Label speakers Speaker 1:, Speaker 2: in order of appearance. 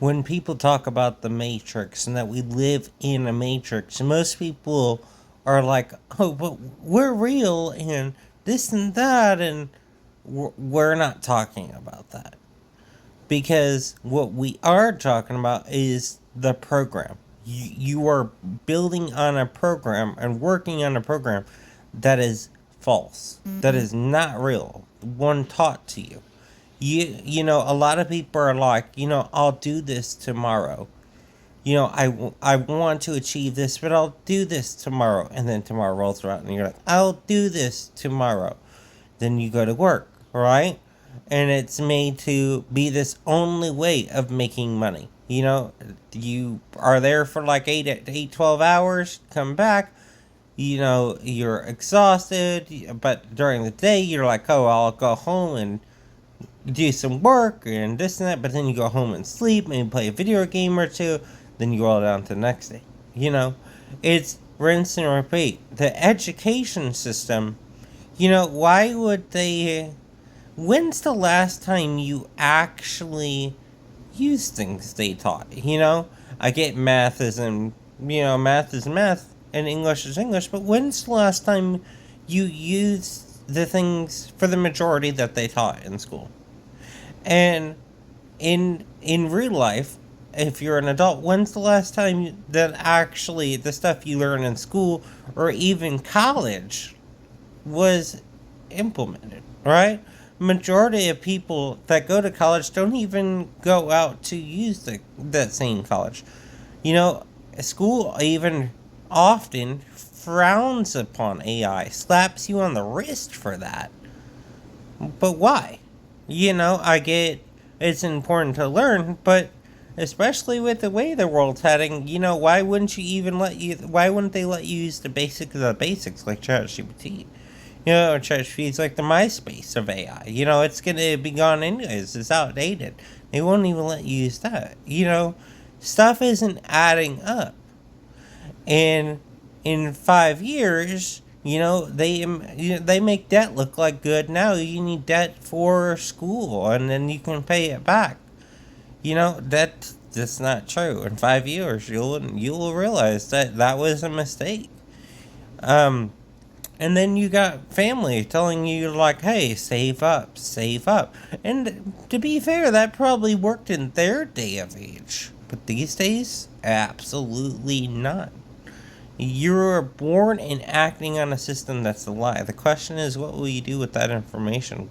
Speaker 1: when people talk about the Matrix and that we live in a Matrix, most people are like, oh, but we're real and this and that, and we're not talking about that. Because what we are talking about is the program. You are building on a program and working on a program that is false, that is not real, one taught to you. You know, a lot of people are like, I'll do this tomorrow. I want to achieve this, but I'll do this tomorrow. And then tomorrow rolls around and you're like, I'll do this tomorrow. Then you go to work, right? And it's made to be this only way of making money. You are there for like 12 hours, come back, you're exhausted, but during the day, you're like, oh, I'll go home and do some work and this and that, but then you go home and sleep, maybe play a video game or two, then you roll down to the next day. It's rinse and repeat. The education system, why would they. When's the last time you actually use things they taught? I get math is math and English is English, but when's the last time you used the things for the majority that they taught in school? And in real life, if you're an adult, when's the last time that actually the stuff you learn in school or even college was implemented, right? Majority of people that go to college don't even go out to use that same college. School even often frowns upon AI, slaps you on the wrist for that. But why? I get it's important to learn, but especially with the way the world's heading, why wouldn't they let you use the basics like ChatGPT? ChatGPT is like the MySpace of AI. It's gonna be gone anyways. It's outdated. They won't even let you use that. Stuff isn't adding up. And in 5 years, they make debt look like good. Now you need debt for school, and then you can pay it back. That's not true. In 5 years, you'll realize that was a mistake. Um, and then you got family telling you like, "Hey, save up, save up." And to be fair, that probably worked in their day of age, but these days, absolutely not. You were born and acting on a system that's a lie. The question is, what will you do with that information?